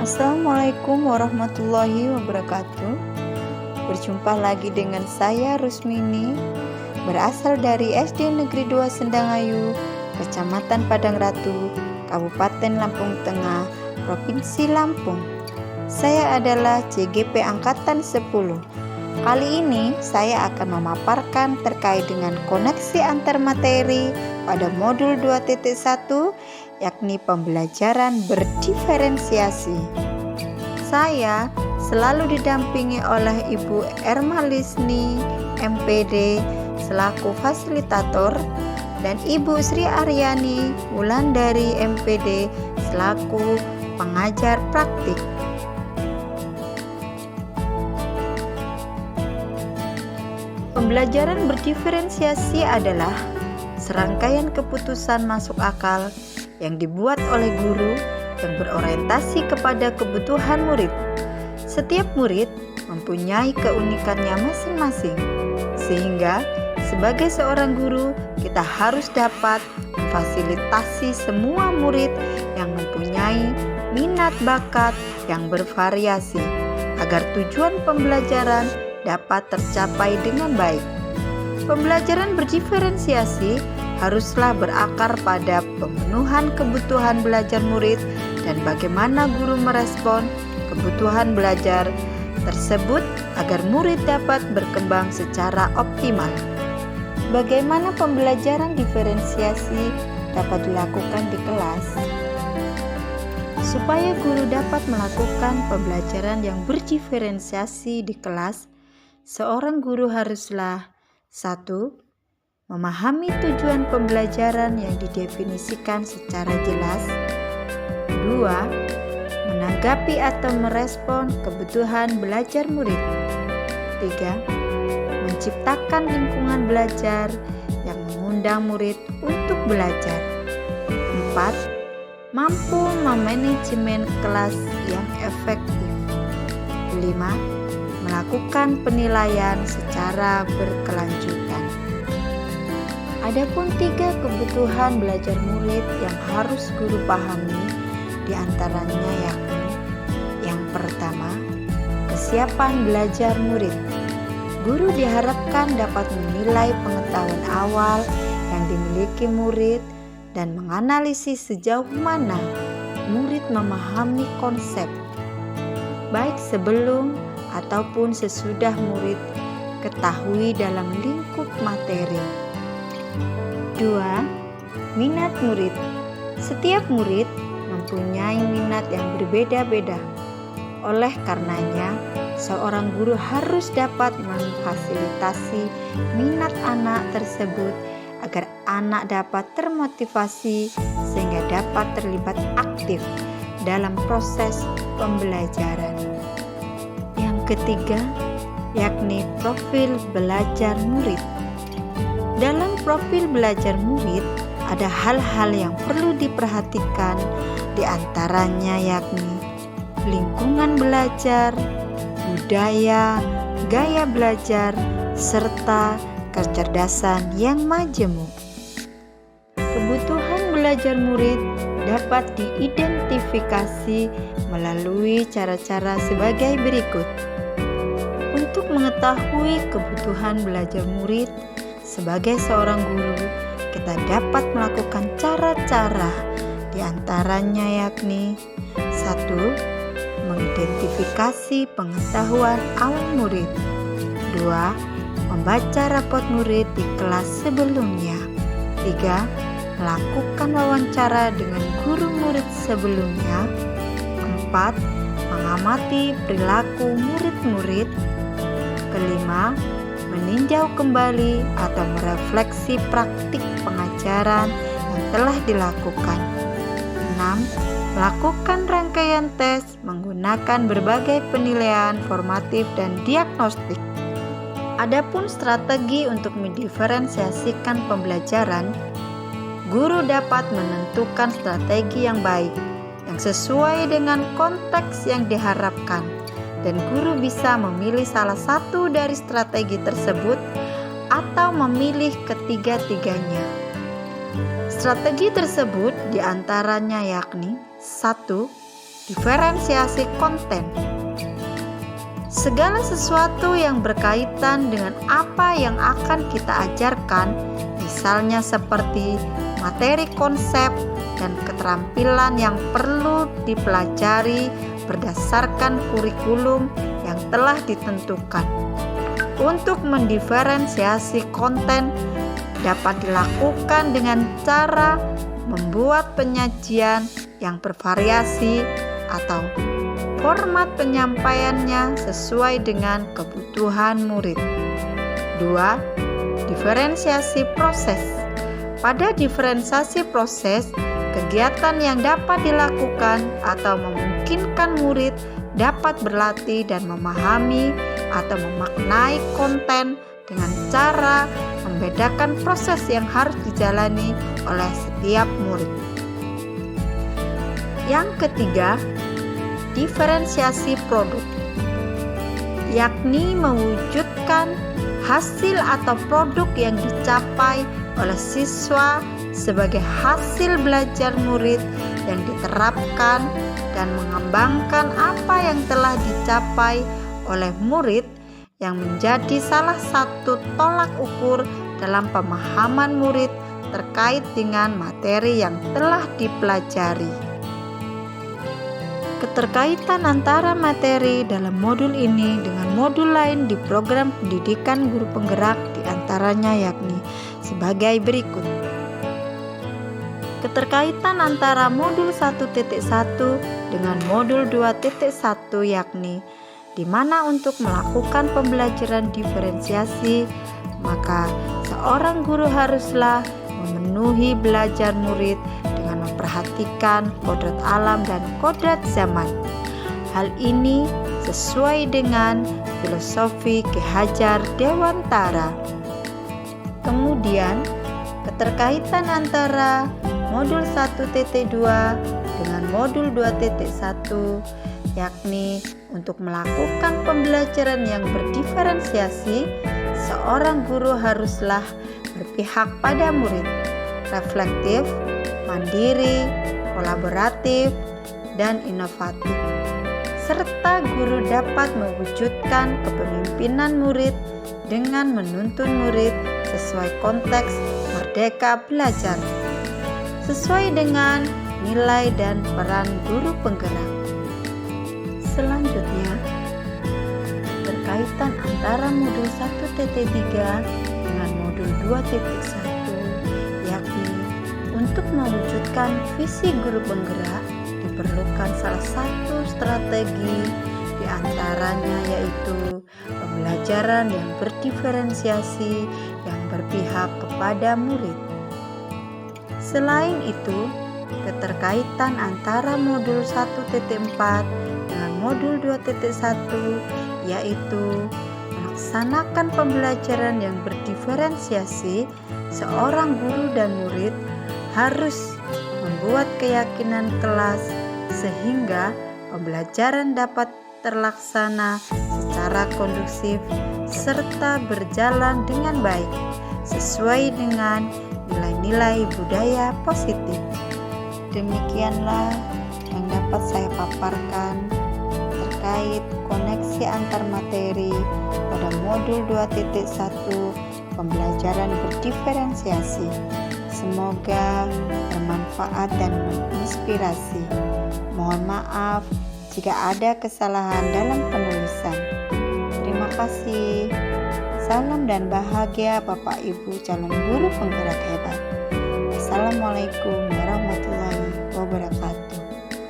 Assalamualaikum warahmatullahi wabarakatuh. Berjumpa lagi dengan saya Rusmini, berasal dari SD Negeri 2 Sendangayu, Kecamatan Padang Ratu, Kabupaten Lampung Tengah, Provinsi Lampung. Saya adalah CGP Angkatan 10. Kali ini saya akan memaparkan terkait dengan koneksi antar materi pada modul 2.1, yakni pembelajaran berdiferensiasi. Saya selalu didampingi oleh Ibu Ermalisni, MPD, selaku fasilitator, dan Ibu Sri Aryani Wulandari, MPD, selaku pengajar praktik. Pembelajaran berdiferensiasi adalah serangkaian keputusan masuk akal yang dibuat oleh guru yang berorientasi kepada kebutuhan murid. Setiap murid mempunyai keunikannya masing-masing, sehingga sebagai seorang guru kita harus dapat memfasilitasi semua murid yang mempunyai minat bakat yang bervariasi agar tujuan pembelajaran dapat tercapai dengan baik. Pembelajaran berdiferensiasi haruslah berakar pada pemenuhan kebutuhan belajar murid dan bagaimana guru merespon kebutuhan belajar tersebut agar murid dapat berkembang secara optimal. Bagaimana pembelajaran diferensiasi dapat dilakukan di kelas? Supaya guru dapat melakukan pembelajaran yang berdiferensiasi di kelas, seorang guru haruslah 1. Memahami tujuan pembelajaran yang didefinisikan secara jelas. 2. Menanggapi atau merespon kebutuhan belajar murid. 3. Menciptakan lingkungan belajar yang mengundang murid untuk belajar. 4. Mampu memanajemen kelas yang efektif. 5. Melakukan penilaian secara berkelanjutan. Adapun 3 kebutuhan belajar murid yang harus guru pahami, diantaranya yakni: yang pertama, kesiapan belajar murid. Guru diharapkan dapat menilai pengetahuan awal yang dimiliki murid dan menganalisis sejauh mana murid memahami konsep, baik sebelum ataupun sesudah murid ketahui dalam lingkup materi. 2. Minat murid. Setiap murid mempunyai minat yang berbeda-beda. Oleh karenanya, seorang guru harus dapat memfasilitasi minat anak tersebut agar anak dapat termotivasi sehingga dapat terlibat aktif dalam proses pembelajaran. Yang ketiga, yakni profil belajar murid. Dalam profil belajar murid, ada hal-hal yang perlu diperhatikan, diantaranya yakni lingkungan belajar, budaya, gaya belajar, serta kecerdasan yang majemuk. Kebutuhan belajar murid dapat diidentifikasi melalui cara-cara sebagai berikut. Untuk mengetahui kebutuhan belajar murid, sebagai seorang guru, kita dapat melakukan cara-cara, diantaranya yakni: 1. Mengidentifikasi pengetahuan awal murid. 2. Membaca rapot murid di kelas sebelumnya. 3. Melakukan wawancara dengan guru murid sebelumnya. 4. Mengamati perilaku murid-murid. Kelima, meninjau kembali atau merefleksi praktik pengajaran yang telah dilakukan. 6. Melakukan rangkaian tes menggunakan berbagai penilaian formatif dan diagnostik. Adapun strategi untuk mendiferensiasikan pembelajaran, guru dapat menentukan strategi yang baik, yang sesuai dengan konteks yang diharapkan, dan guru bisa memilih salah satu dari strategi tersebut atau memilih ketiga-tiganya. Strategi tersebut diantaranya yakni: 1. diferensiasi konten. Segala sesuatu yang berkaitan dengan apa yang akan kita ajarkan, misalnya seperti materi konsep dan keterampilan yang perlu dipelajari berdasarkan kurikulum yang telah ditentukan. Untuk mendiferensiasi konten dapat dilakukan dengan cara membuat penyajian yang bervariasi atau format penyampaiannya sesuai dengan kebutuhan murid. 2. Diferensiasi proses. Pada diferensiasi proses, kegiatan yang dapat dilakukan atau memungkinkan murid dapat berlatih dan memahami atau memaknai konten dengan cara membedakan proses yang harus dijalani oleh setiap murid. Yang ketiga, diferensiasi produk, yakni mewujudkan hasil atau produk yang dicapai oleh siswa sebagai hasil belajar murid yang diterapkan dan mengembangkan apa yang telah dicapai oleh murid yang menjadi salah satu tolak ukur dalam pemahaman murid terkait dengan materi yang telah dipelajari. Keterkaitan antara materi dalam modul ini dengan modul lain di program pendidikan guru penggerak diantaranya yakni sebagai berikut. Keterkaitan antara modul 1.1 dengan modul 2.1 yakni di mana untuk melakukan pembelajaran diferensiasi, maka seorang guru haruslah memenuhi belajar murid dengan memperhatikan kodrat alam dan kodrat zaman. Hal ini sesuai dengan filosofi Ki Hajar Dewantara. Kemudian, keterkaitan antara modul 1.2 dengan modul 2.1 yakni untuk melakukan pembelajaran yang berdiferensiasi, seorang guru haruslah berpihak pada murid, reflektif, mandiri, kolaboratif, dan inovatif. Serta guru dapat mewujudkan kepemimpinan murid dengan menuntun murid sesuai konteks merdeka belajar, sesuai dengan nilai dan peran guru penggerak. Selanjutnya, berkaitan antara modul 1.3 dengan modul 2.1 yakni untuk mewujudkan visi guru penggerak diperlukan salah satu strategi diantaranya yaitu pembelajaran yang berdiferensiasi yang berpihak kepada murid. Selain itu, keterkaitan antara modul 1.4 dengan modul 2.1 yaitu melaksanakan pembelajaran yang berdiferensiasi, seorang guru dan murid harus membuat keyakinan kelas sehingga pembelajaran dapat terlaksana secara kondusif serta berjalan dengan baik sesuai dengan nilai-nilai budaya positif. Demikianlah yang dapat saya paparkan terkait koneksi antar materi pada modul 2.1 pembelajaran berdiferensiasi. Semoga bermanfaat dan menginspirasi. Mohon maaf jika ada kesalahan dalam penulisan. Terima kasih. Salam dan bahagia Bapak Ibu calon guru penggerak hebat. Assalamualaikum warahmatullahi wabarakatuh.